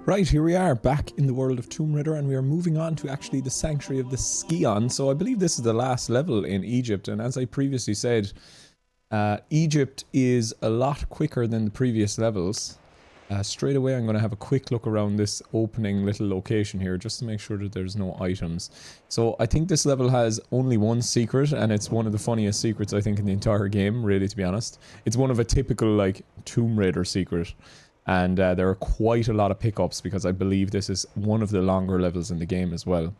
Right, here we are, back in the world of Tomb Raider, and we are moving on to actually the Sanctuary of the Scion. So I believe this is the last level in Egypt, and as I previously said, Egypt is a lot quicker than the previous levels. Straight away I'm going to have a quick look around this opening little location here, just to make sure that there's no items. So I think this level has only one secret, and it's one of the funniest secrets I think in the entire game, really, to be honest. It's one of a typical, like, Tomb Raider secret. And there are quite a lot of pickups because I believe this is one of the longer levels in the game as well.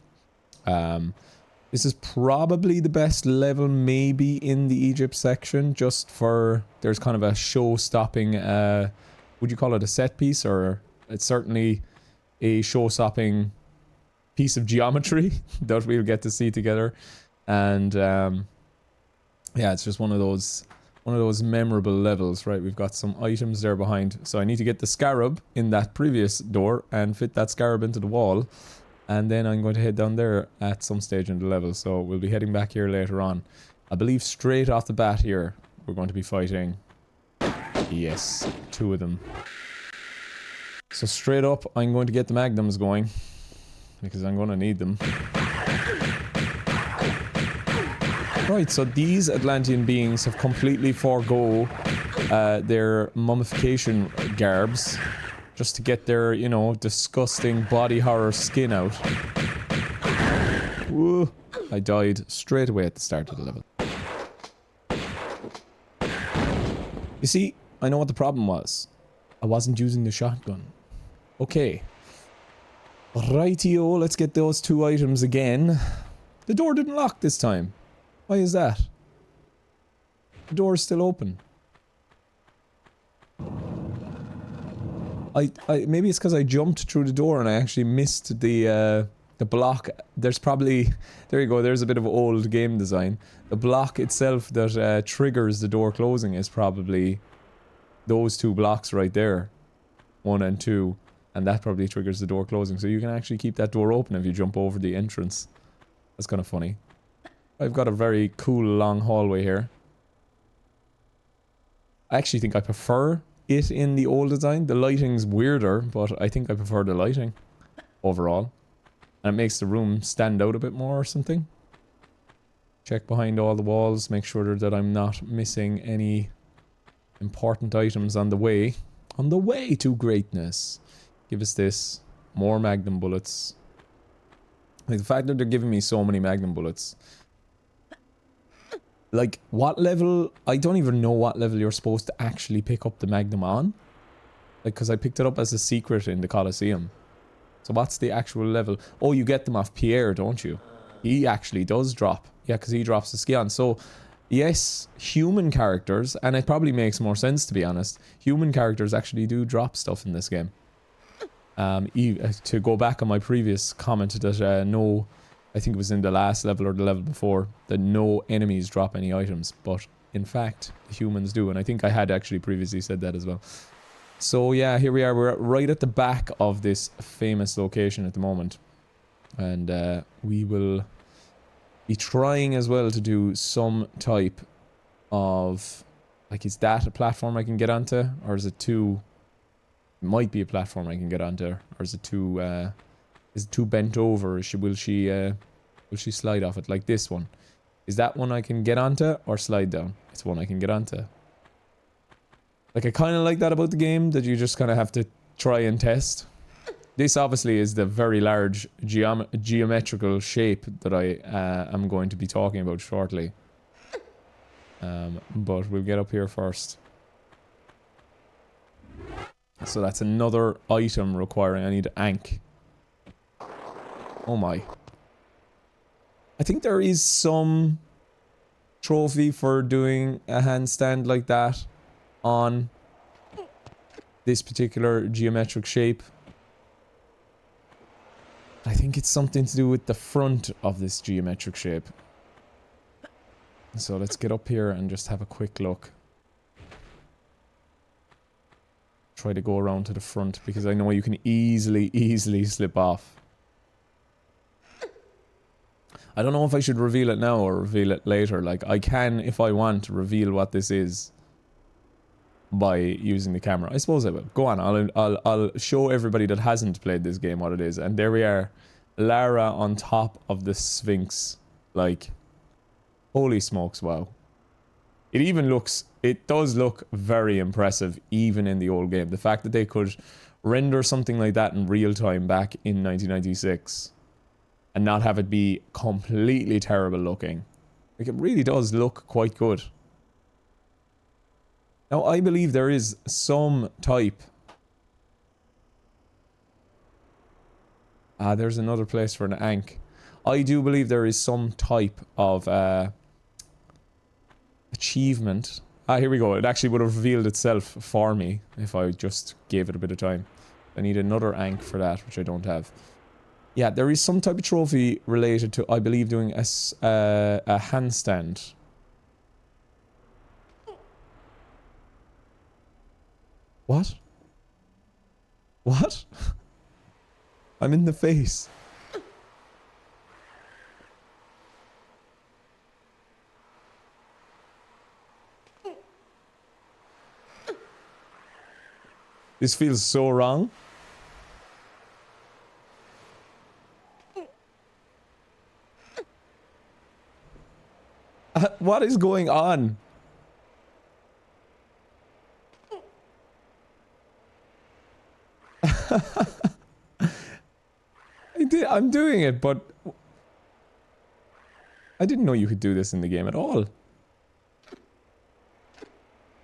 This is probably the best level maybe in the Egypt section, just for there's kind of a show-stopping, would you call it a set piece, or it's certainly a show-stopping piece of geometry that we'll get to see together. And yeah, it's just one of those memorable levels, right? We've got some items there behind. So I need to get the scarab in that previous door and fit that scarab into the wall. And then I'm going to head down there at some stage in the level. So we'll be heading back here later on. I believe straight off the bat here, we're going to be fighting. Yes, 2 of them. So straight up, I'm going to get the magnums going, because I'm going to need them. Right, so these Atlantean beings have completely forgo their mummification garbs just to get their, you know, disgusting body horror skin out. Whoa, I died straight away at the start of the level. You see, I know what the problem was. I wasn't using the shotgun. Okay. Rightio, let's get those 2 items again. The door didn't lock this time. Why is that? The door is still open. Maybe it's because I jumped through the door and I actually missed the block. There's probably... There you go, there's a bit of old game design. The block itself that triggers the door closing is probably those 2 blocks right there. 1 and 2. And that probably triggers the door closing. So you can actually keep that door open if you jump over the entrance. That's kind of funny. I've got a very cool long hallway here. I actually think I prefer it in the old design. The lighting's weirder, but I think I prefer the lighting overall. And it makes the room stand out a bit more or something. Check behind all the walls, make sure that I'm not missing any important items on the way. On the way to greatness. Give us this. More magnum bullets. Like, the fact that they're giving me so many magnum bullets. Like, what level... I don't even know what level you're supposed to actually pick up the magnum on. Like, because I picked it up as a secret in the Colosseum. So what's the actual level? Oh, you get them off Pierre, don't you? He actually does drop. Yeah, because he drops the Scion. So, yes, human characters, and it probably makes more sense, to be honest. Human characters actually do drop stuff in this game. To go back on my previous comment that no... I think it was in the last level or the level before, that no enemies drop any items, but in fact, the humans do, and I think I had actually previously said that as well. So yeah, here we are, we're right at the back of this famous location at the moment, and we will be trying as well to do some type of, like, is that a platform I can get onto, or is it too, it might be a platform I can get onto, or is it too, is it too bent over? Will she slide off it like this one? Is that one I can get onto or slide down? It's one I can get onto. Like, I kind of like that about the game, that you just kind of have to try and test. This obviously is the very large geometrical shape that I am going to be talking about shortly. But we'll get up here first. So that's another item requiring, I need Ankh. Oh my. I think there is some trophy for doing a handstand like that on this particular geometric shape. I think it's something to do with the front of this geometric shape. So let's get up here and just have a quick look. Try to go around to the front because I know you can easily slip off. I don't know if I should reveal it now or reveal it later. Like, I can, if I want, reveal what this is. by using the camera. I suppose I will. Go on, I'll show everybody that hasn't played this game what it is. And there we are, Lara on top of the Sphinx. Like, holy smokes, wow. It even looks, it does look very impressive even in the old game. The fact that they could render something like that in real time back in 1996 and not have it be completely terrible looking. Like, it really does look quite good. Now, I believe there is some type... there's another place for an Ankh. I do believe there is some type of achievement. Here we go. It actually would have revealed itself for me if I just gave it a bit of time. I need another Ankh for that, which I don't have. Yeah, there is some type of trophy related to, I believe, doing a handstand. What? What? I'm in the face. This feels so wrong. What is going on? I'm doing it, but I didn't know you could do this in the game at all.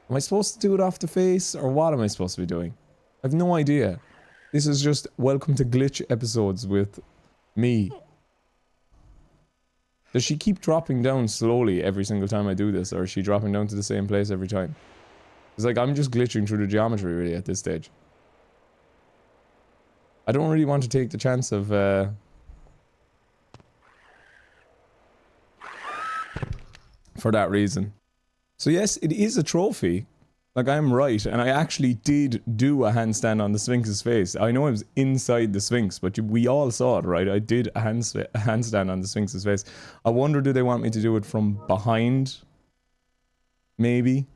Am I supposed to do it off the face, or what am I supposed to be doing? I have no idea. This is just welcome to glitch episodes with me. Does she keep dropping down slowly every single time I do this, or is she dropping down to the same place every time? It's like I'm just glitching through the geometry really at this stage. I don't really want to take the chance of for that reason. So yes, it is a trophy. Like, I'm right, and I actually did do a handstand on the Sphinx's face. I know I was inside the Sphinx, but we all saw it, right? I did a handstand on the Sphinx's face. I wonder, do they want me to do it from behind? Maybe.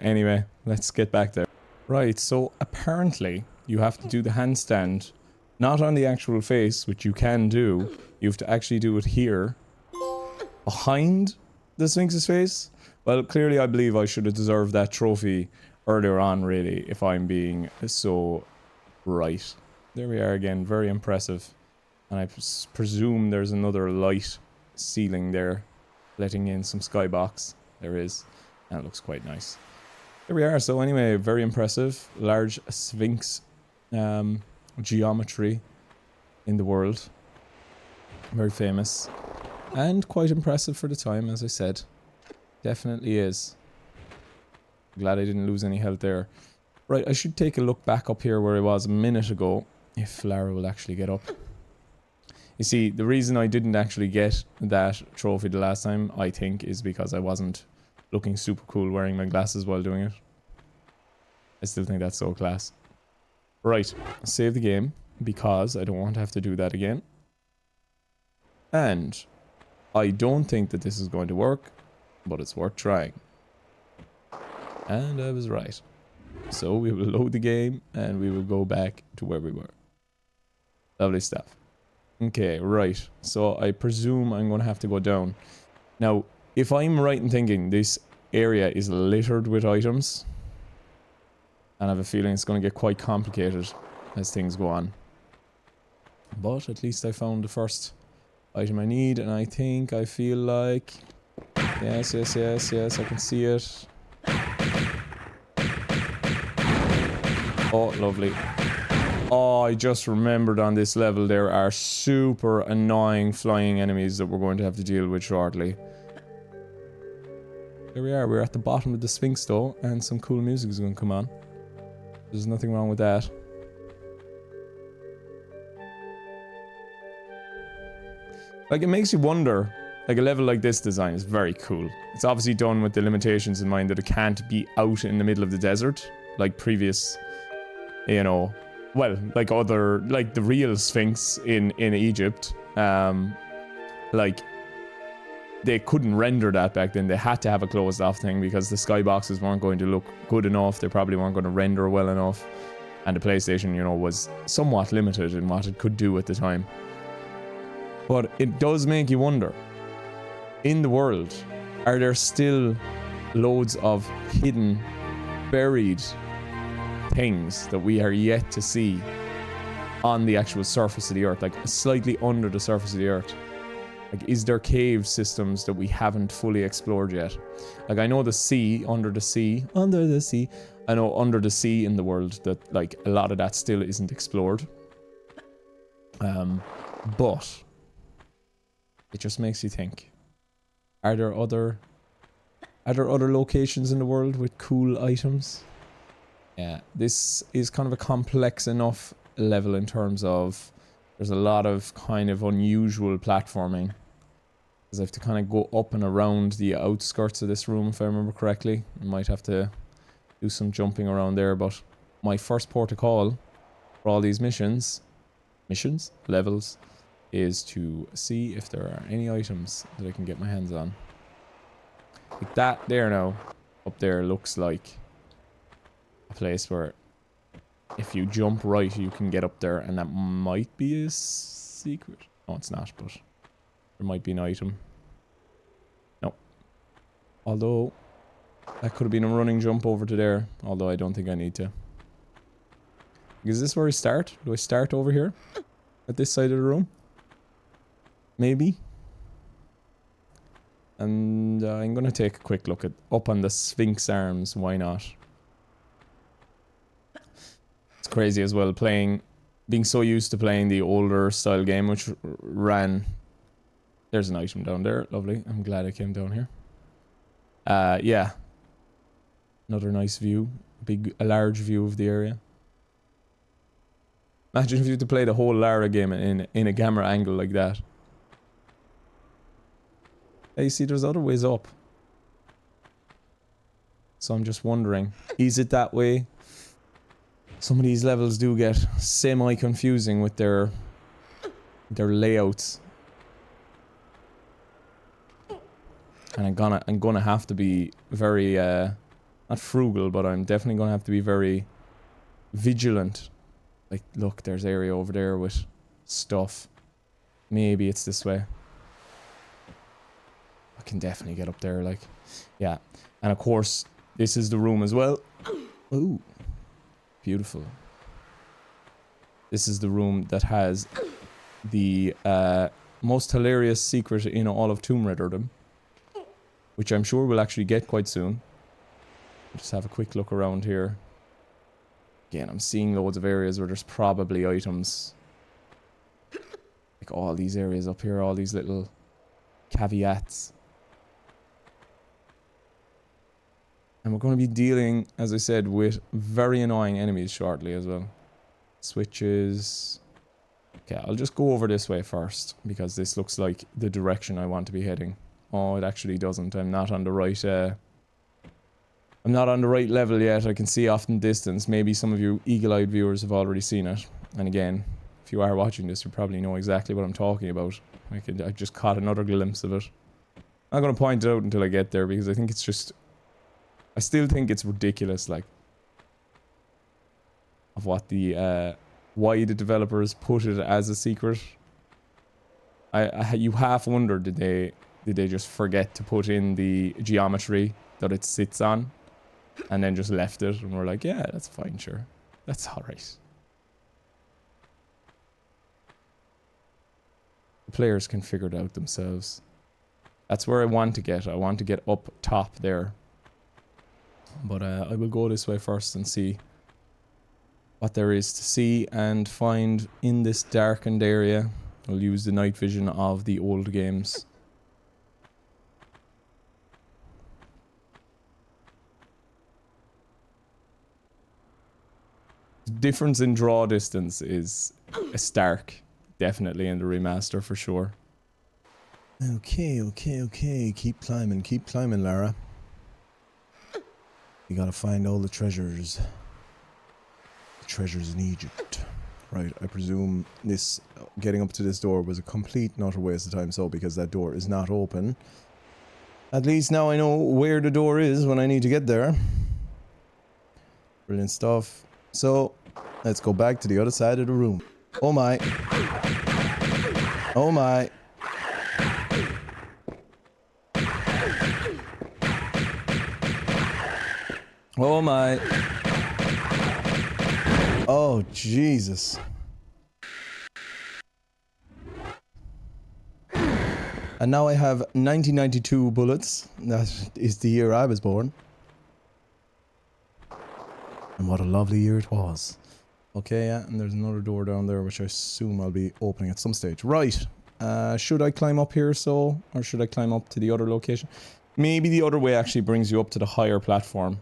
Anyway, let's get back there. Right, so apparently you have to do the handstand not on the actual face, which you can do. You have to actually do it here, behind the Sphinx's face. Well, clearly I believe I should have deserved that trophy earlier on, really, if I'm being so right. There we are again, very impressive. And I presume there's another light ceiling there, letting in some skybox. There is, and it looks quite nice. There we are, so anyway, very impressive. Large Sphinx geometry in the world. Very famous. And quite impressive for the time, as I said. Definitely is. Glad I didn't lose any health there. Right, I should take a look back up here where I was a minute ago, if Lara will actually get up. You see, the reason I didn't actually get that trophy the last time, I think, is because I wasn't looking super cool wearing my glasses while doing it. I still think that's so class. Right, save the game, because I don't want to have to do that again. And I don't think that this is going to work, but it's worth trying. And I was right. So we will load the game and we will go back to where we were. Lovely stuff. Okay, right. So I presume I'm going to have to go down. Now, if I'm right in thinking this area is littered with items, and I have a feeling it's going to get quite complicated as things go on. But at least I found the first item I need, and I think I feel like... Yes, yes, yes, yes, I can see it. Oh, lovely. Oh, I just remembered on this level there are super annoying flying enemies that we're going to have to deal with shortly. There we are, we're at the bottom of the Sphinx though, and some cool music is going to come on. There's nothing wrong with that. Like, it makes you wonder, like a level like this design is very cool. It's obviously done with the limitations in mind that it can't be out in the middle of the desert, like previous, you know, well, like other, like the real Sphinx in Egypt. Like, they couldn't render that back then. They had to have a closed off thing because the skyboxes weren't going to look good enough. They probably weren't going to render well enough. And the PlayStation, you know, was somewhat limited in what it could do at the time. But it does make you wonder, in the world, are there still loads of hidden, buried things that we are yet to see on the actual surface of the earth, like slightly under the surface of the earth? Like, is there cave systems that we haven't fully explored yet? Like, I know the sea, under the sea, I know under the sea in the world that, like, a lot of that still isn't explored. But it just makes you think, are there other locations in the world with cool items? Yeah, this is kind of a complex enough level in terms of there's a lot of kind of unusual platforming. Because I have to kind of go up and around the outskirts of this room, if I remember correctly. I might have to do some jumping around there, but my first port of call for all these levels, is to see if there are any items that I can get my hands on. Like that there now, up there looks like a place where if you jump right, you can get up there, and that might be a secret. No, it's not, but there might be an item. No. Although, that could have been a running jump over to there, although I don't think I need to. Is this where I start? Do I start over here? At this side of the room? Maybe. And I'm going to take a quick look at up on the Sphinx arms. Why not? It's crazy as well being so used to playing the older style game, which ran. There's an item down there. Lovely. I'm glad I came down here. Yeah. Another nice view. A large view of the area. Imagine if you had to play the whole Lara game in a camera angle like that. Yeah, you see, there's other ways up. So I'm just wondering, is it that way? Some of these levels do get semi-confusing with their layouts. And I'm gonna have to be very not frugal, but I'm definitely gonna have to be very vigilant. Like, look, there's area over there with stuff. Maybe it's this way. I can definitely get up there, like, yeah. And of course, this is the room as well. Ooh, beautiful. This is the room that has the most hilarious secret in all of Tomb Raiderdom, which I'm sure we'll actually get quite soon. Just have a quick look around here. Again, I'm seeing loads of areas where there's probably items. Like all these areas up here, all these little caveats. And we're going to be dealing, as I said, with very annoying enemies shortly as well. Switches. Okay, I'll just go over this way first, because this looks like the direction I want to be heading. Oh, it actually doesn't. I'm not on the right I'm not on the right level yet. I can see off in the distance. Maybe some of you eagle-eyed viewers have already seen it. And again, if you are watching this, you probably know exactly what I'm talking about. I just caught another glimpse of it. I'm not going to point it out until I get there, because I think it's just... I still think it's ridiculous, like... of what the... why the developers put it as a secret. You half wonder, did they just forget to put in the geometry that it sits on? And then just left it, and we're like, yeah, that's fine, sure. That's alright. The players can figure it out themselves. That's where I want to get. I want to get up top there. But I will go this way first and see what there is to see and find in this darkened area. I'll use the night vision of the old games. Difference in draw distance is stark, definitely in the remaster for sure. Okay. Keep climbing, Lara. You gotta find all the treasures. The treasures in Egypt. Right, I presume this, getting up to this door was a complete and utter waste of time, so because that door is not open. At least now I know where the door is when I need to get there. Brilliant stuff. So, let's go back to the other side of the room. Oh my. Oh my. Oh my. Oh, Jesus. And now I have 1992 bullets. That is the year I was born. And what a lovely year it was. Okay, yeah, and there's another door down there which I assume I'll be opening at some stage. Right. Should I climb up here so? Or should I climb up to the other location? Maybe the other way actually brings you up to the higher platform.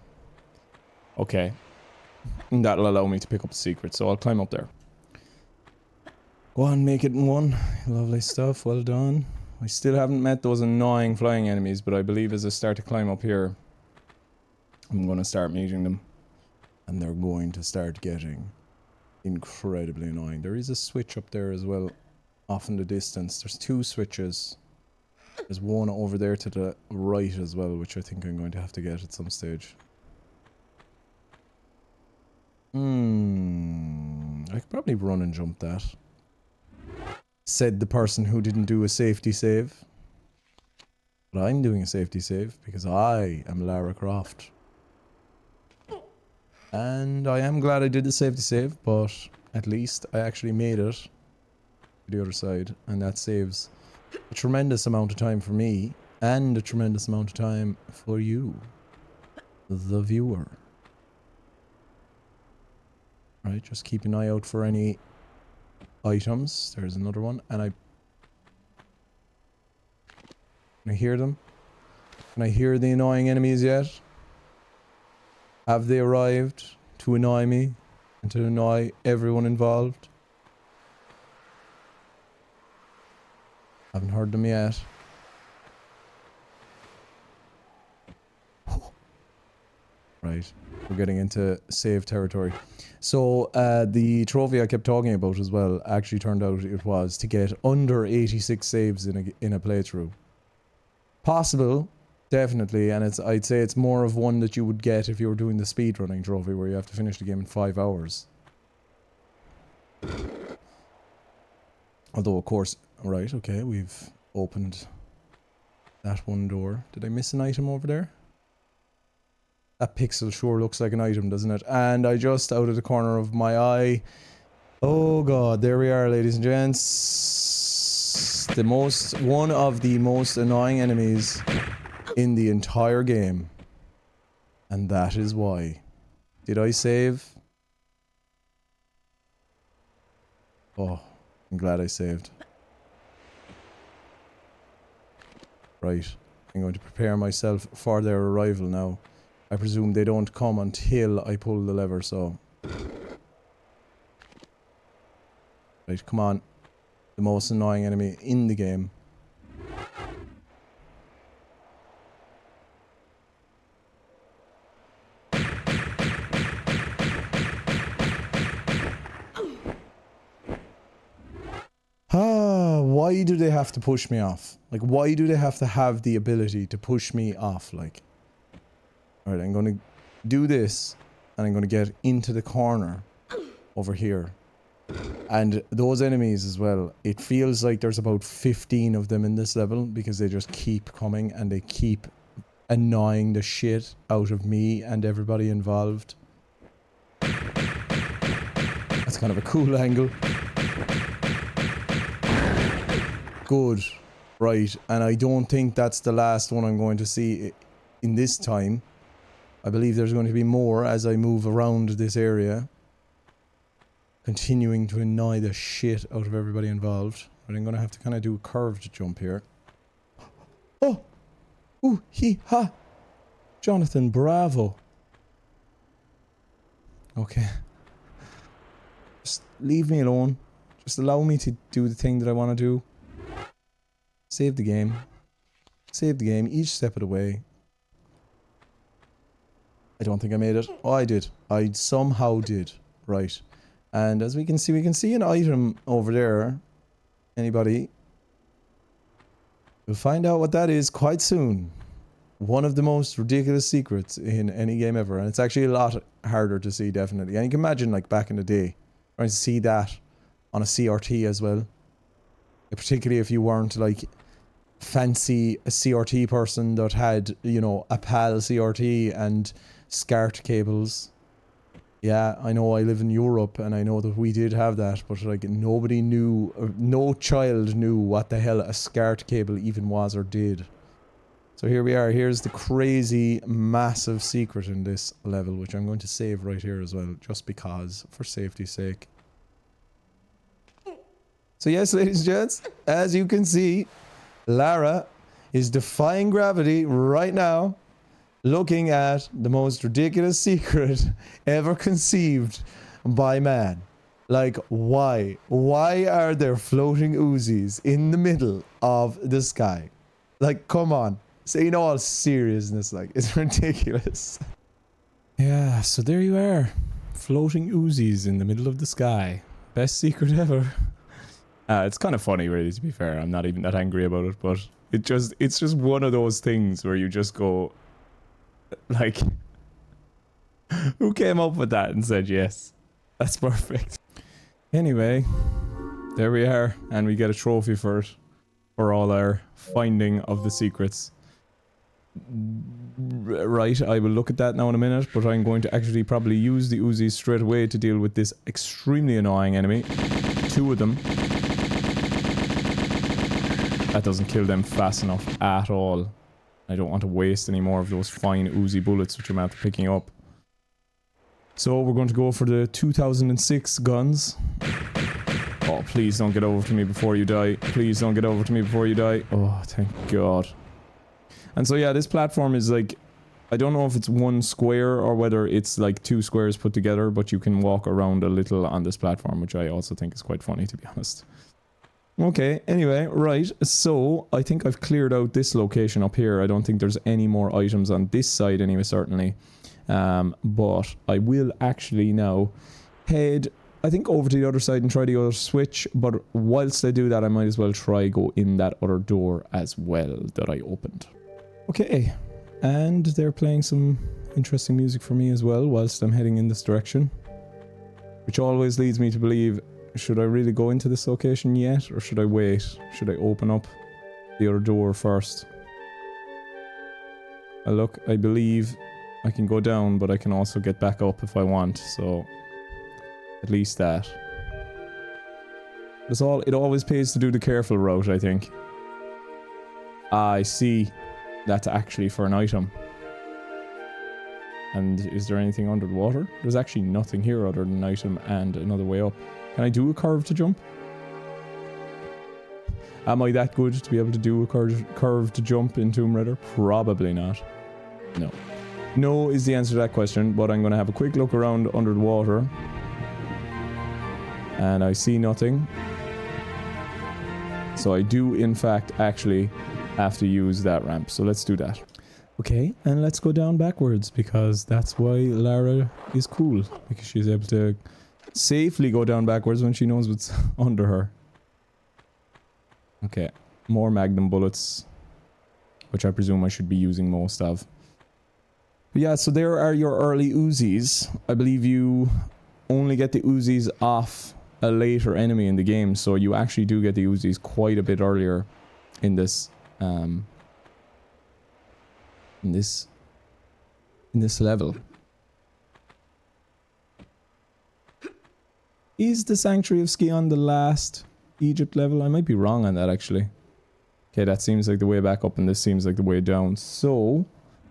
Okay. And that'll allow me to pick up the secret, so I'll climb up there. Go on, make it in one. Lovely stuff, well done. I still haven't met those annoying flying enemies, but I believe as I start to climb up here, I'm going to start meeting them. And they're going to start getting incredibly annoying. There is a switch up there as well, off in the distance. There's two switches. There's one over there to the right as well, which I think I'm going to have to get at some stage. I could probably run and jump that. Said the person who didn't do a safety save. But I'm doing a safety save because I am Lara Croft. And I am glad I did the safety save, but at least I actually made it to the other side. And that saves a tremendous amount of time for me and a tremendous amount of time for you, the viewer. Right, just keep an eye out for any items. There's another one, and Can I hear them? Can I hear the annoying enemies yet? Have they arrived to annoy me and to annoy everyone involved? Haven't heard them yet. Right, we're getting into save territory. So, the trophy I kept talking about as well actually turned out it was to get under 86 saves in a playthrough. Possible, definitely, and I'd say it's more of one that you would get if you were doing the speedrunning trophy where you have to finish the game in 5 hours. Although, of course, right, okay, we've opened that one door. Did I miss an item over there? That pixel sure looks like an item, doesn't it? And I just, out of the corner of my eye... Oh god, there we are, ladies and gents. One of the most annoying enemies in the entire game. And that is why. Did I save? Oh, I'm glad I saved. Right, I'm going to prepare myself for their arrival now. I presume they don't come until I pull the lever, so... Right, come on. The most annoying enemy in the game. Why do they have to push me off? Like, why do they have to have the ability to push me off, like... Alright, I'm gonna do this, and I'm gonna get into the corner over here. And those enemies as well, it feels like there's about 15 of them in this level, because they just keep coming, and they keep annoying the shit out of me and everybody involved. That's kind of a cool angle. Good. Right, and I don't think that's the last one I'm going to see in this time. I believe there's going to be more as I move around this area. Continuing to annoy the shit out of everybody involved. But I'm going to have to kind of do a curved jump here. Oh! Ooh, ha! Jonathan, bravo. Okay. Just leave me alone. Just allow me to do the thing that I want to do. Save the game. Save the game each step of the way. I don't think I made it. Oh, I did. I somehow did. Right. And as we can see an item over there. Anybody? We'll find out what that is quite soon. One of the most ridiculous secrets in any game ever, and it's actually a lot harder to see, definitely. And you can imagine, like, back in the day, trying to see that on a CRT as well. Particularly if you weren't, like, fancy a CRT person that had, you know, a PAL CRT and SCART cables. Yeah, I know I live in Europe and I know that we did have that, but like nobody knew, no child knew what the hell a SCART cable even was or did. So here we are, here's the crazy massive secret in this level, which I'm going to save right here as well, just because, for safety's sake. So yes, ladies and gents, as you can see, Lara is defying gravity right now, looking at the most ridiculous secret ever conceived by man. Like, why? Why are there floating Uzis in the middle of the sky? Like, come on. Say in all seriousness, like, it's ridiculous. Yeah, so there you are. Floating Uzis in the middle of the sky. Best secret ever. It's kind of funny, really, to be fair. I'm not even that angry about it, but it's just one of those things where you just go, like, who came up with that and said yes? That's perfect. Anyway, there we are, and we get a trophy for it, for all our finding of the secrets. Right, I will look at that now in a minute, but I'm going to actually probably use the Uzis straight away to deal with this extremely annoying enemy. 2 of them. That doesn't kill them fast enough at all. I don't want to waste any more of those fine Uzi bullets which I'm after picking up. So we're going to go for the 2006 guns. Oh, please don't get over to me before you die. Please don't get over to me before you die. Oh, thank God. And so yeah, this platform is like, I don't know if it's 1 square or whether it's like 2 squares put together, but you can walk around a little on this platform, which I also think is quite funny, to be honest. Okay, anyway, right, so I think I've cleared out this location up here. I don't think there's any more items on this side anyway, certainly. But I will actually now head, I think, over to the other side and try the other switch. But whilst I do that, I might as well try go in that other door as well that I opened. Okay, and they're playing some interesting music for me as well whilst I'm heading in this direction. Which always leads me to believe, should I really go into this location yet, or should I wait? Should I open up the other door first? Look, I believe I can go down, but I can also get back up if I want, so at least that. It always pays to do the careful route, I think. Ah, I see. That's actually for an item. And is there anything under the water? There's actually nothing here other than an item and another way up. Can I do a curve to jump? Am I that good to be able to do a curve to jump in Tomb Raider? Probably not. No. No is the answer to that question, but I'm going to have a quick look around under the water. And I see nothing. So I do, in fact, actually have to use that ramp. So let's do that. Okay, and let's go down backwards, because that's why Lara is cool. Because she's able to safely go down backwards when she knows what's under her. Okay, more magnum bullets, which I presume I should be using most of. But yeah, so there are your early Uzis. I believe you only get the Uzis off a later enemy in the game, so you actually do get the Uzis quite a bit earlier in this in this level. Is the Sanctuary of Scion the last Egypt level? I might be wrong on that, actually. Okay, that seems like the way back up, and this seems like the way down. So,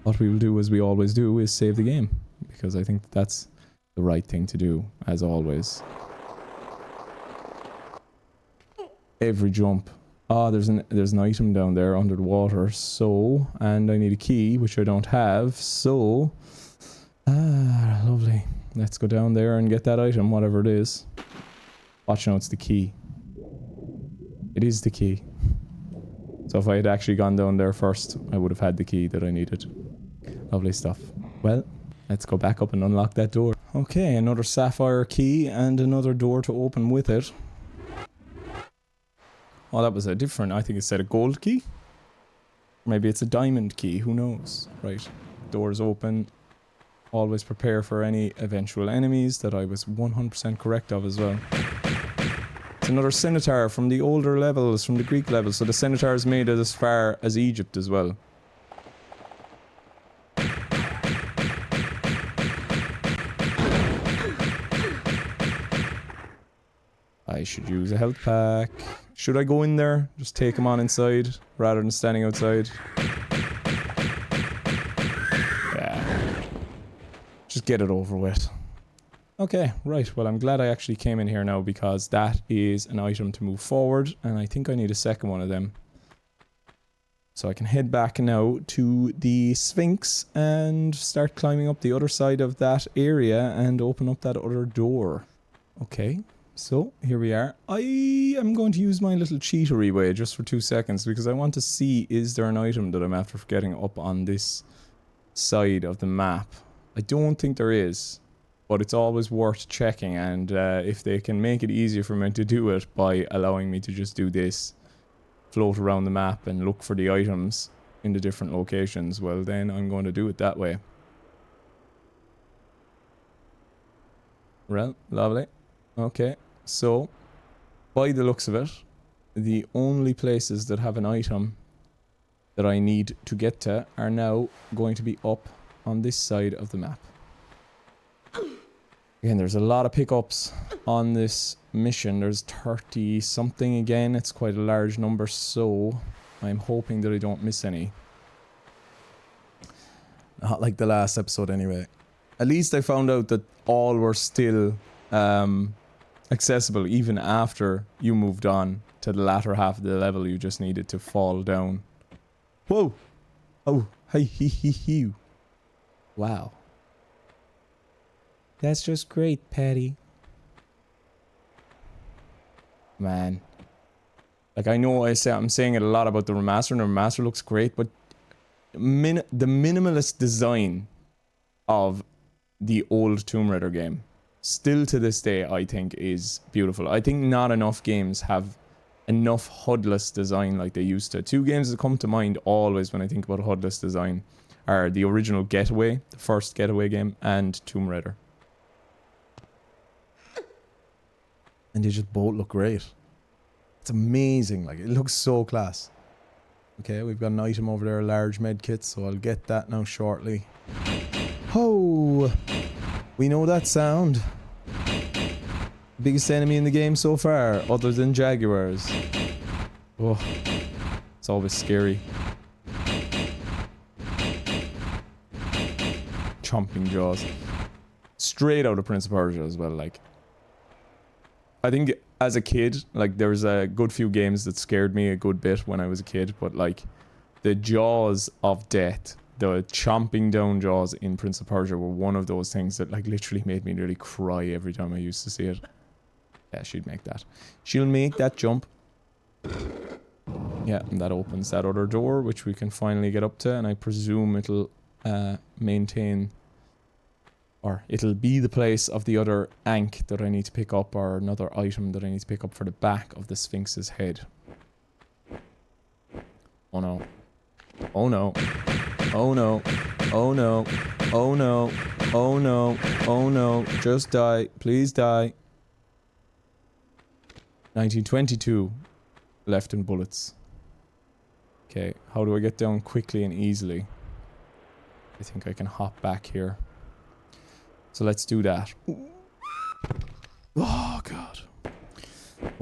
what we will do, as we always do, is save the game. Because I think that's the right thing to do, as always. Every jump. Ah, there's an item down there under the water. So, and I need a key, which I don't have. So, lovely. Let's go down there and get that item, whatever it is. Watch now, it's the key. It is the key. So if I had actually gone down there first, I would have had the key that I needed. Lovely stuff. Well, let's go back up and unlock that door. Okay, another sapphire key and another door to open with it. Oh, that was a different, I think it said a gold key. Maybe it's a diamond key, who knows? Right, doors open. Always prepare for any eventual enemies that I was 100% correct of as well. It's another centaur from the older levels, from the Greek levels, so the centaurs made it as far as Egypt as well. I should use a health pack. Should I go in there? Just take him on inside, rather than standing outside? Yeah. Just get it over with. Okay, right. Well, I'm glad I actually came in here now, because that is an item to move forward, and I think I need a second one of them. So I can head back now to the Sphinx and start climbing up the other side of that area and open up that other door. Okay, so here we are. I am going to use my little cheatery way just for 2 seconds, because I want to see, is there an item that I'm after getting up on this side of the map? I don't think there is, but it's always worth checking, and if they can make it easier for me to do it by allowing me to just do this, float around the map and look for the items in the different locations, well then I'm going to do it that way. Well, lovely. Okay, so by the looks of it, the only places that have an item that I need to get to are now going to be up on this side of the map. Again, there's a lot of pickups on this mission. There's 30 something again. It's quite a large number, so I'm hoping that I don't miss any. Not like the last episode anyway. At least I found out that all were still accessible even after you moved on to the latter half of the level. You just needed to fall down. Whoa! Oh, hey, he. Wow. That's just great, Patty. Man. Like, I know I'm saying it a lot about the remaster, and the remaster looks great, but the minimalist design of the old Tomb Raider game, still to this day, I think is beautiful. I think not enough games have enough HUD-less design like they used to. Two games that come to mind always when I think about HUD-less design are the original Getaway, the first Getaway game, and Tomb Raider. And they just both look great. It's amazing, like, it looks so class. Okay, we've got an item over there, a large med kit, so I'll get that now shortly. Oh, we know that sound. Biggest enemy in the game so far, other than jaguars. Oh, it's always scary. Chomping jaws. Straight out of Prince of Persia as well, like. I think as a kid, like, there was a good few games that scared me a good bit when I was a kid, but like, the jaws of death, the chomping down jaws in Prince of Persia were one of those things that, like, literally made me nearly cry every time I used to see it. Yeah, she'd make that. She'll make that jump. Yeah, and that opens that other door, which we can finally get up to, and I presume it'll maintain, or it'll be the place of the other ankh that I need to pick up, or another item that I need to pick up for the back of the Sphinx's head. Oh no. Oh no. Oh no. Oh no. Oh no. Oh no. Oh no. Just die. Please die. 1922 left in bullets. Okay, how do I get down quickly and easily? I think I can hop back here. So let's do that. Oh god.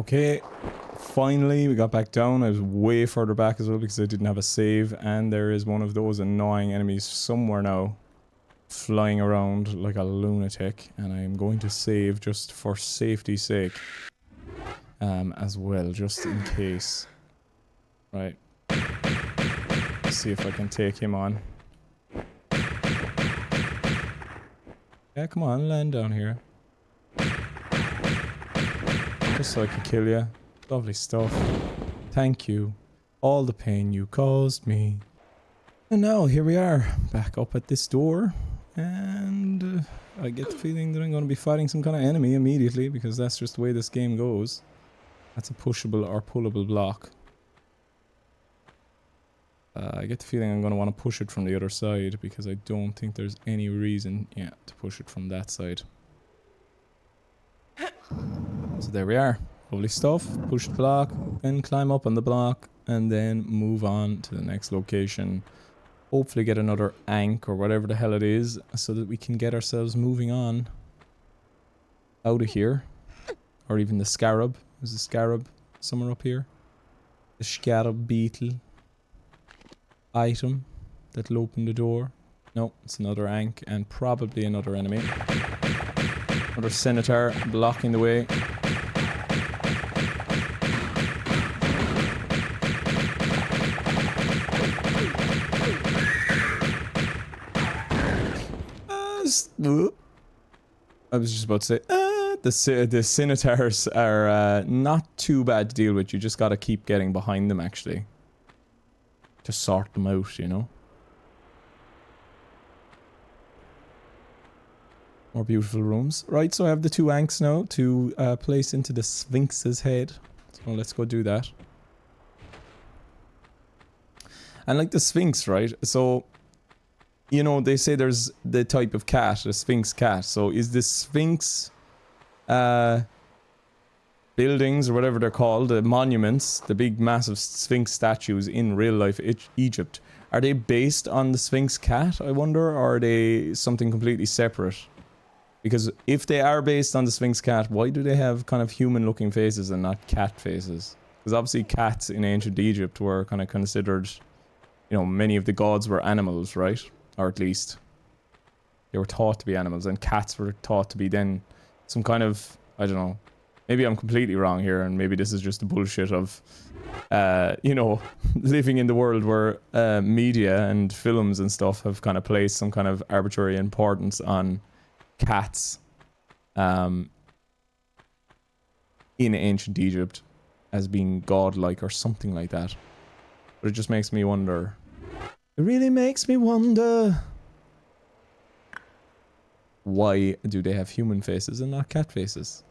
Okay, finally we got back down. I was way further back as well because I didn't have a save, and there is one of those annoying enemies somewhere now, flying around like a lunatic, and I am going to save just for safety's sake. As well, just in case. Right. Let's see if I can take him on. Yeah, come on, land down here. Just so I can kill you. Lovely stuff. Thank you. All the pain you caused me. And now, here we are, back up at this door. And I get the feeling that I'm going to be fighting some kind of enemy immediately, because that's just the way this game goes. That's a pushable or pullable block. I get the feeling I'm going to want to push it from the other side because I don't think there's any reason, yeah, to push it from that side. So there we are. Lovely stuff. Push the block, then climb up on the block, and then move on to the next location. Hopefully get another ankh or whatever the hell it is so that we can get ourselves moving on out of here. Or even the scarab. There's a scarab somewhere up here. The scarab beetle item that'll open the door. No, it's another ankh and probably another enemy. Another centaur blocking the way. I was just about to say, the Cinotaurs are not too bad to deal with. You just gotta keep getting behind them, actually. To sort them out, you know? More beautiful rooms. Right, so I have the 2 ankhs now to place into the Sphinx's head. So let's go do that. And like the Sphinx, right? So, you know, they say there's the type of cat, the Sphinx cat. So is the Sphinx buildings, or whatever they're called, the monuments, the big massive Sphinx statues in real life Egypt, are they based on the Sphinx cat, I wonder, or are they something completely separate? Because if they are based on the Sphinx cat, why do they have kind of human looking faces and not cat faces? Because obviously cats in ancient Egypt were kind of considered, you know, many of the gods were animals, right? Or at least they were thought to be animals, and cats were thought to be then some kind of, I don't know, maybe I'm completely wrong here, and maybe this is just the bullshit of, you know, living in the world where media and films and stuff have kind of placed some kind of arbitrary importance on cats in ancient Egypt as being godlike or something like that. But it just makes me wonder. It really makes me wonder. Why do they have human faces and not cat faces?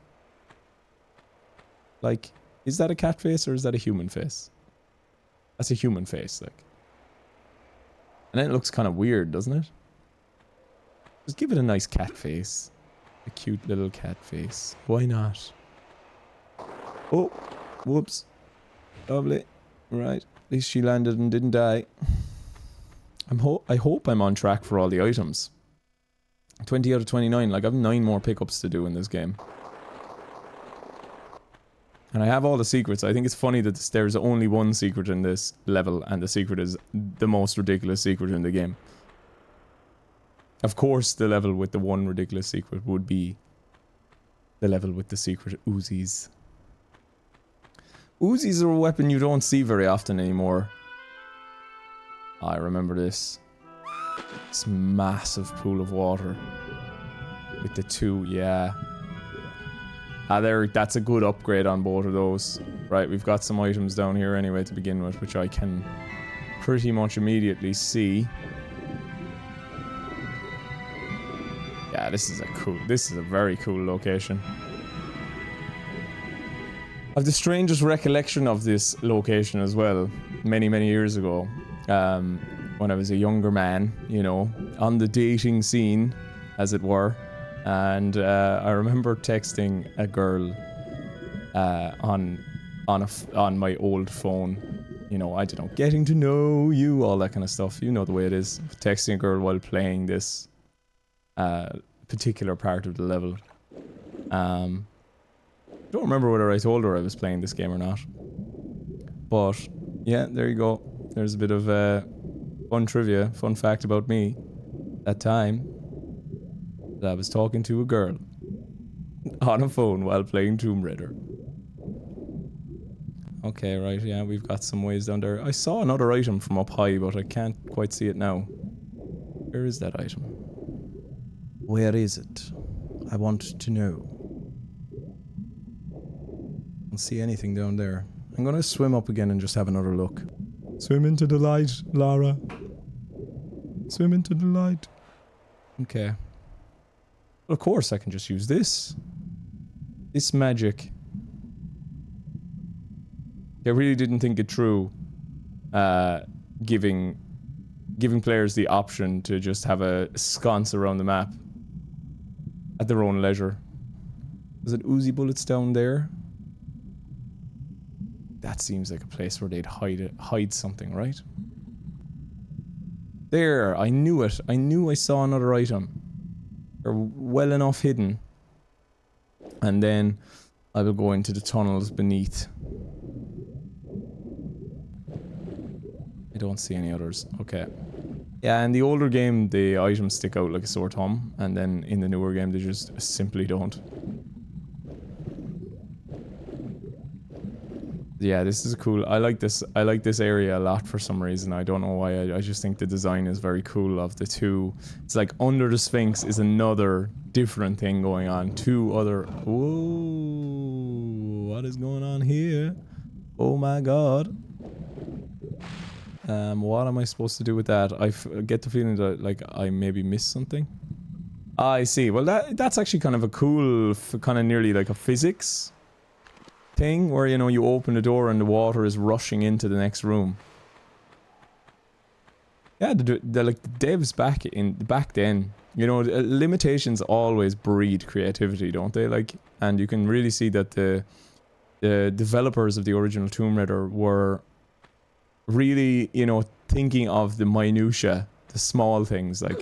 Like, is that a cat face or is that a human face? That's a human face, like. And then it looks kind of weird, doesn't it? Just give it a nice cat face. A cute little cat face. Why not? Oh, whoops. Lovely. Right. At least she landed and didn't die. I hope I'm on track for all the items. 20 out of 29. Like, I have 9 more pickups to do in this game. And I have all the secrets. I think it's funny that there's only one secret in this level, and the secret is the most ridiculous secret in the game. Of course, the level with the one ridiculous secret would be the level with the secret Uzis. Uzis are a weapon you don't see very often anymore. I remember this. This massive pool of water. With the 2, yeah. That's a good upgrade on both of those. Right, we've got some items down here anyway to begin with, which I can pretty much immediately see. Yeah, this is a very cool location. I have the strangest recollection of this location as well, many years ago, when I was a younger man, you know, on the dating scene, as it were, and I remember texting a girl on my old phone, you know, I don't know, getting to know you, all that kind of stuff. You know the way it is, texting a girl while playing this particular part of the level. Don't remember whether I told her I was playing this game or not. But yeah, there you go. There's a bit of fun trivia, fun fact about me. That time that I was talking to a girl on a phone while playing Tomb Raider. Okay, right, yeah, we've got some ways down there. I saw another item from up high, but I can't quite see it now. Where is that item? Where is it? I want to know. I don't see anything down there. I'm gonna swim up again and just have another look. Swim into the light, Lara. Swim into the light. Okay. Well, of course I can just use this. This magic. I really didn't think it through. giving players the option to just have a sconce around the map at their own leisure. Was it Uzi bullets down there? That seems like a place where they'd hide something, right? There, I knew it. I knew I saw another item. They're well enough hidden. And then I will go into the tunnels beneath. I don't see any others. Okay. Yeah, in the older game, the items stick out like a sore thumb. And then in the newer game, they just simply don't. Yeah, this is cool. I like this area a lot for some reason. I don't know why. I just think the design is very cool of the two. It's like under the Sphinx is another different thing going on. Two other... Whoa! What is going on here? Oh my god. What am I supposed to do with that? I get the feeling that like I maybe missed something. Ah, I see. Well, that's actually kind of a cool, kind of nearly like a physics thing where, you know, you open the door and the water is rushing into the next room. Yeah, the like the devs back then, you know, limitations always breed creativity, don't they? Like, and you can really see that the developers of the original Tomb Raider were really, you know, thinking of the minutia, the small things. Like,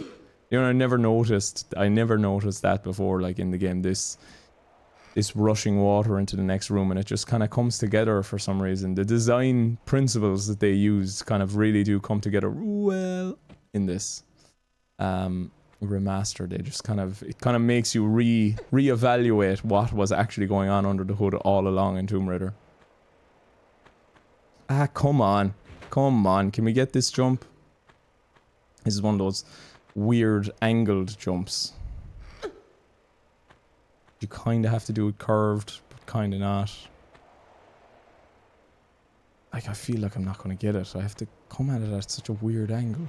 you know, I never noticed that before, like in the game, this rushing water into the next room, and it just kind of comes together for some reason. The design principles that they use kind of really do come together well in this remaster. They just kind of makes you reevaluate what was actually going on under the hood all along in Tomb Raider. Ah, come on, can we get this jump? This is one of those weird angled jumps. You kind of have to do it curved, but kind of not. Like, I feel like I'm not going to get it. I have to come at it at such a weird angle.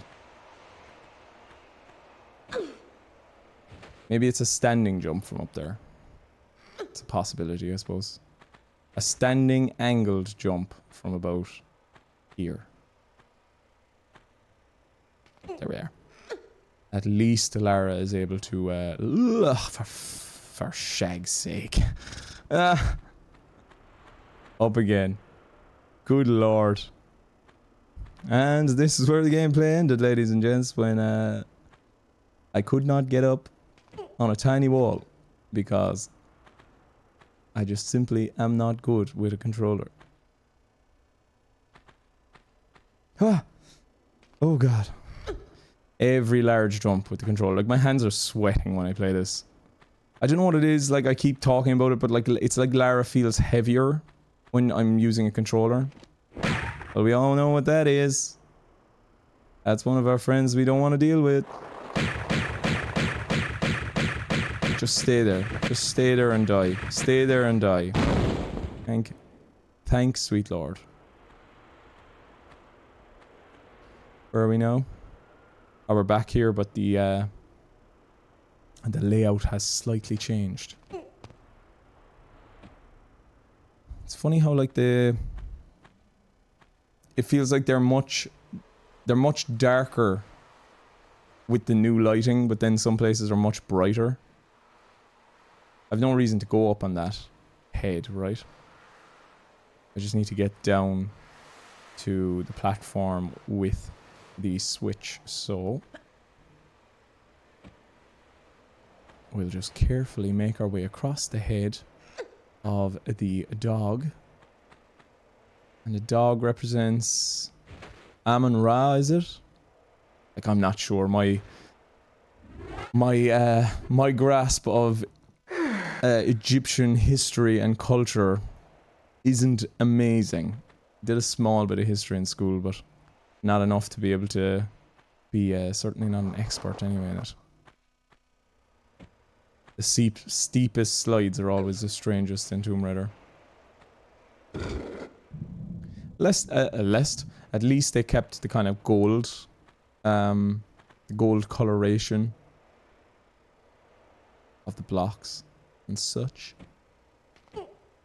Maybe it's a standing jump from up there. It's a possibility, I suppose. A standing angled jump from about here. There we are. At least Lara is able to... for shag's sake. Up again. Good lord. And this is where the gameplay ended, ladies and gents, when I could not get up on a tiny wall because I just simply am not good with a controller. Ah. Oh god. Every large jump with the controller. Like, my hands are sweating when I play this. I don't know what it is, like, I keep talking about it, but like, it's like Lara feels heavier when I'm using a controller. Well, we all know what that is. That's one of our friends we don't want to deal with. Just stay there. Just stay there and die. Stay there and die. Thanks, sweet lord. Where are we now? Oh, we're back here, but the layout has slightly changed. It's funny how, like, it feels like they're much darker with the new lighting, but then some places are much brighter. I've no reason to go up on that head, right? I just need to get down to the platform with the switch, so we'll just carefully make our way across the head of the dog. And the dog represents Amun-Ra, is it? Like, I'm not sure. My grasp of Egyptian history and culture isn't amazing. Did a small bit of history in school, but not enough to be able to be certainly not an expert anyway in it. The steepest slides are always the strangest in Tomb Raider. At least they kept the kind of gold, the gold coloration of the blocks and such.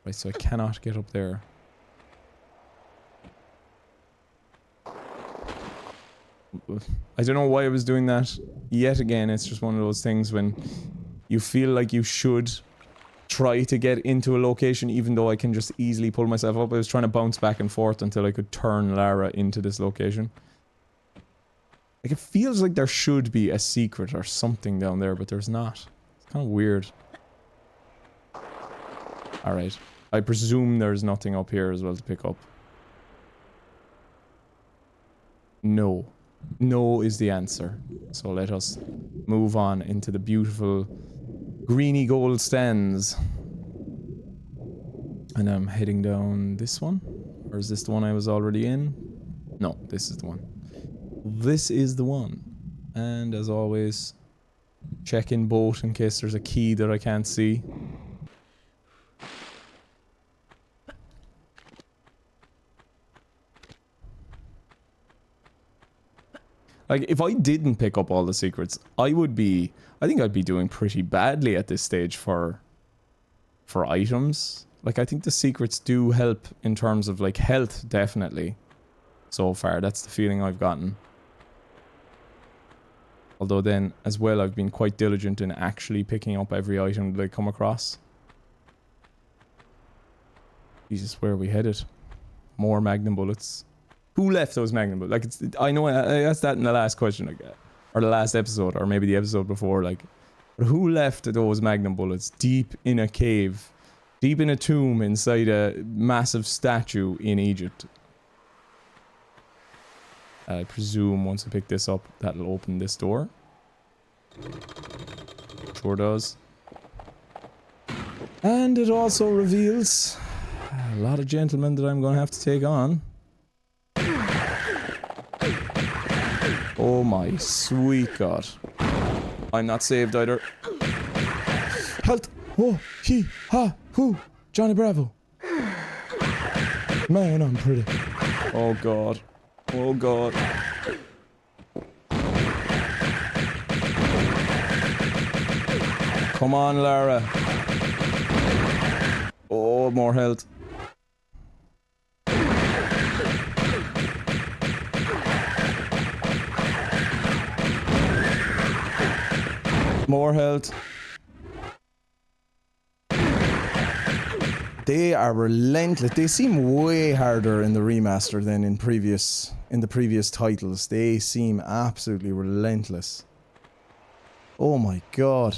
Right, so I cannot get up there. I don't know why I was doing that. Yet again, it's just one of those things when you feel like you should try to get into a location even though I can just easily pull myself up. I was trying to bounce back and forth until I could turn Lara into this location. Like, it feels like there should be a secret or something down there, but there's not. It's kind of weird. Alright. I presume there's nothing up here as well to pick up. No. No is the answer. So let us move on into the beautiful greeny gold stands. And I'm heading down this one. Or is this the one I was already in? No, this is the one. This is the one. And as always, check in boat in case there's a key that I can't see. Like, if I didn't pick up all the secrets, I think I'd be doing pretty badly at this stage for items. Like, I think the secrets do help in terms of, like, health, definitely. So far, that's the feeling I've gotten. Although then, as well, I've been quite diligent in actually picking up every item that I come across. Jesus, where are we headed? More magnum bullets. Who left those magnum bullets? Like, it's, I know I asked that in the last question I got. Or the last episode, or maybe the episode before, like. But who left those magnum bullets deep in a cave? Deep in a tomb inside a massive statue in Egypt? I presume once I pick this up, that'll open this door. Sure does. And it also reveals a lot of gentlemen that I'm going to have to take on. Oh my sweet God. I'm not saved either. Halt! Oh, he, ha, who? Johnny Bravo. Man, I'm pretty. Oh God. Oh God. Come on, Lara. Oh, more health. More health. They are relentless. They seem way harder in the remaster than in the previous titles. They seem absolutely relentless. Oh my God.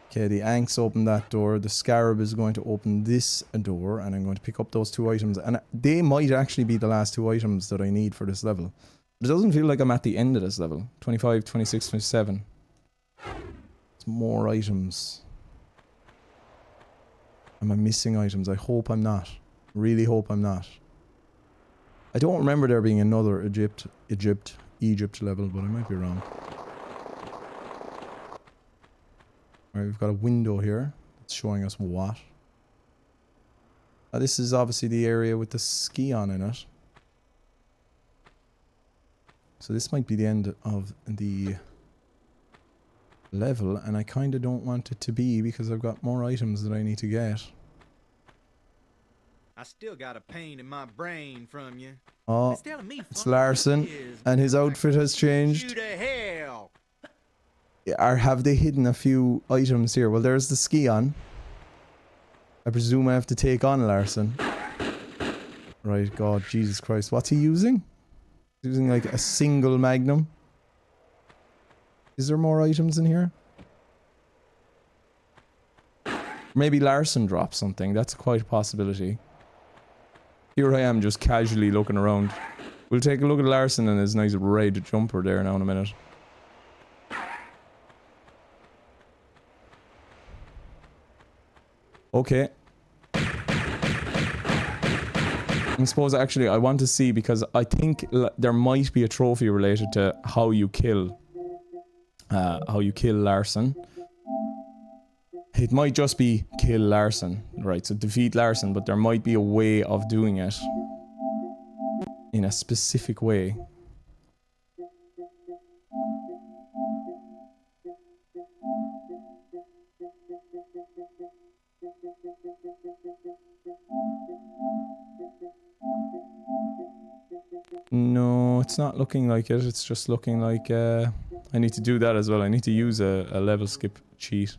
Okay, the Ankhs opened that door. The Scarab is going to open this door, and I'm going to pick up those two items. And they might actually be the last two items that I need for this level. It doesn't feel like I'm at the end of this level. 25, 26, 27. It's more items. Am I missing items? I hope I'm not. Really hope I'm not. I don't remember there being another Egypt level, but I might be wrong. Alright, we've got a window here. It's showing us what? This is obviously the area with the Scion in it. So this might be the end of the level, and I kind of don't want it to be because I've got more items that I need to get. I still got a pain in my brain from you. Oh, it's Larson, and his outfit has changed. You to hell. Or have they hidden a few items here? Well, there's the Scion. I presume I have to take on Larson. Right, God, Jesus Christ. What's he using? He's using like a single magnum. Is there more items in here? Maybe Larson dropped something. That's quite a possibility. Here I am just casually looking around. We'll take a look at Larson and his nice red jumper there now in a minute. Okay. I suppose actually I want to see because I think there might be a trophy related to how you kill Larson. It might just be kill Larson, right? So defeat Larson, but there might be a way of doing it in a specific way. No, it's not looking like it. It's just looking like I need to do that as well. I need to use a level skip cheat.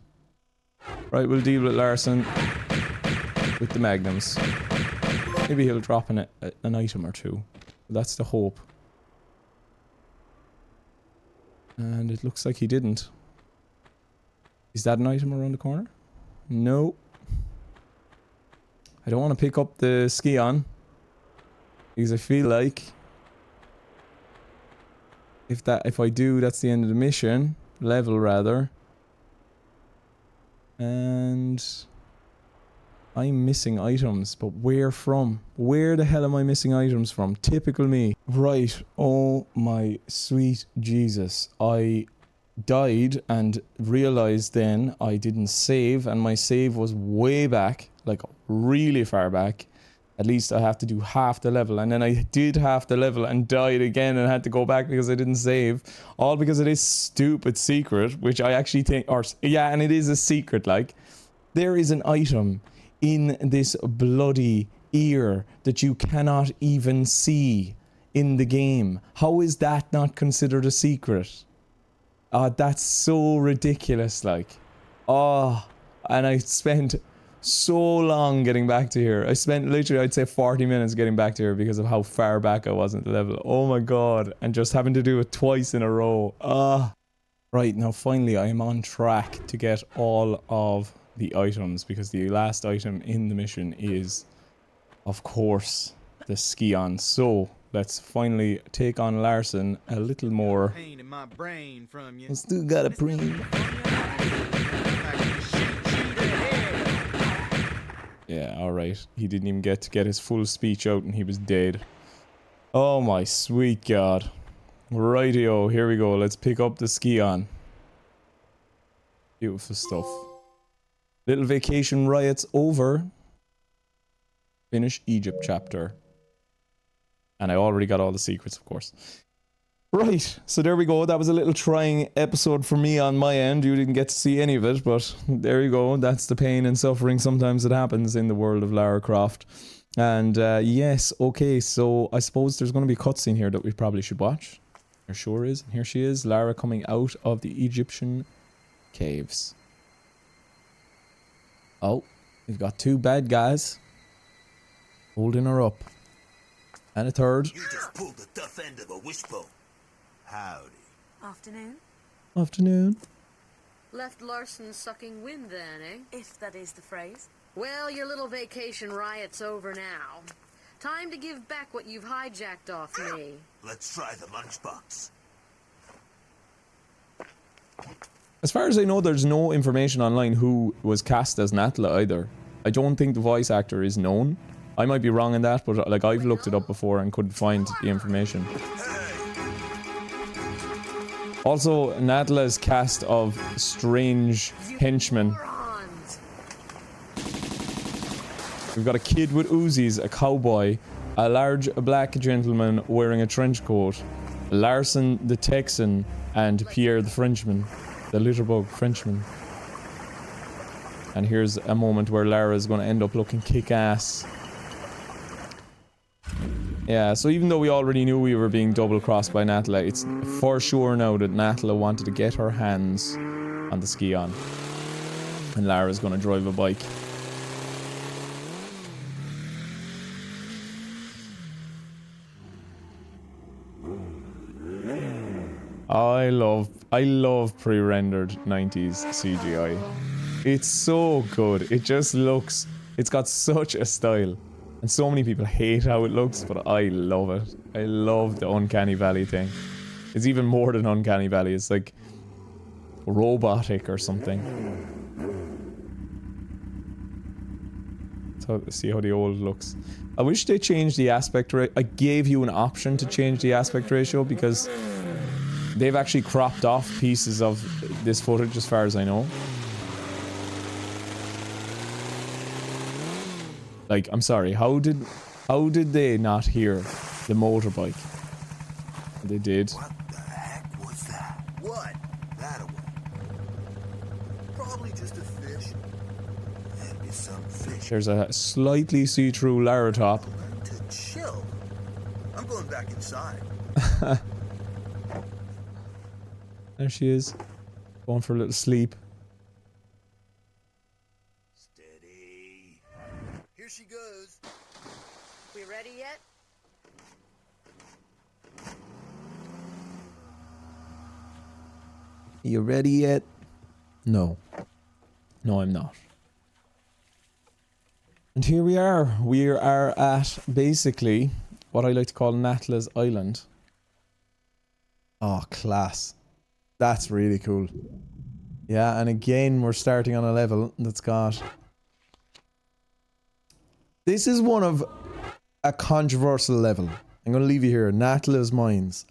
Right, we'll deal with Larson with the magnums. Maybe he'll drop an item or two. That's the hope. And it looks like he didn't. Is that an item around the corner? No. I don't want to pick up the Scion. Because I feel like if I do, that's the end of the mission. Level, rather. And I'm missing items, but where from? Where the hell am I missing items from? Typical me. Right. Oh my sweet Jesus. I died and realized then I didn't save, and my save was way back, like really far back. At least I have to do half the level, and then I did half the level and died again and had to go back because I didn't save, all because of this stupid secret, which I actually think, or yeah, and it is a secret. Like, there is an item in this bloody ear that you cannot even see in the game. How is that not considered a secret? That's so ridiculous, like. Oh, and I spent so long getting back to here. I spent literally, I'd say 40 minutes getting back to here because of how far back I was in the level. Oh my god. And just having to do it twice in a row. Right, now finally I am on track to get all of the items, because the last item in the mission is, of course, the Scion. So let's finally take on Larson a little more. Pain in my brain from you. I still got a preem. Yeah, alright. He didn't even get to get his full speech out and he was dead. Oh my sweet god. Rightio, here we go. Let's pick up the Scion. Beautiful stuff. Little vacation riots over. Finish Egypt chapter. And I already got all the secrets, of course. Right, so there we go. That was a little trying episode for me on my end. You didn't get to see any of it, but there you go. That's the pain and suffering sometimes that happens in the world of Lara Croft. And yes, okay, so I suppose there's going to be a cutscene here that we probably should watch. There sure is. And here she is, Lara coming out of the Egyptian caves. Oh, we've got two bad guys holding her up. And a third. You just pulled the tough end of a wishbone. Howdy. Afternoon. Afternoon. Left Larson sucking wind then, eh? If that is the phrase. Well, your little vacation riot's over now. Time to give back what you've hijacked off me. Let's try the lunchbox. As far as I know, there's no information online who was cast as Natla either. I don't think the voice actor is known. I might be wrong in that, but like I've looked it up before and couldn't find the information. Also, Natla's cast of strange henchmen. We've got a kid with Uzis, a cowboy, a large black gentleman wearing a trench coat, Larson the Texan, and Pierre the Frenchman, the litterbug Frenchman. And here's a moment where Lara is going to end up looking kick-ass. Yeah, so even though we already knew we were being double-crossed by Natla, it's for sure now that Natla wanted to get her hands on the Scion. And Lara's going to drive a bike. I love pre-rendered 90s CGI. It's so good. It just looks, it's got such a style. And so many people hate how it looks, but I love it. I love the Uncanny Valley thing. It's even more than Uncanny Valley. It's like robotic or something. So see how the old looks. I wish they changed the aspect ratio. I gave you an option to change the aspect ratio because they've actually cropped off pieces of this footage as far as I know. Like, I'm sorry, how did they not hear the motorbike? They did. What the heck was that? What? That away. Probably just a fish. Maybe some fish. There's a slightly see-through Lara top. To chill. I'm going back inside. There she is. Going for a little sleep. Steady. Here she goes. We ready yet? You ready yet? No. No, I'm not. And here we are. We are at basically what I like to call Natla's Island. Oh, class. That's really cool. Yeah, and again, we're starting on a level that's got... This is one of a controversial level. I'm going to leave you here. Natla's Mines.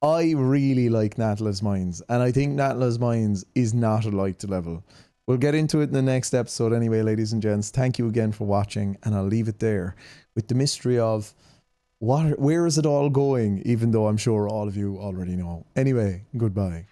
I really like Natla's Mines, and I think Natla's Mines is not a liked level. We'll get into it in the next episode anyway, ladies and gents. Thank you again for watching, and I'll leave it there with the mystery of where is it all going, even though I'm sure all of you already know. Anyway, goodbye.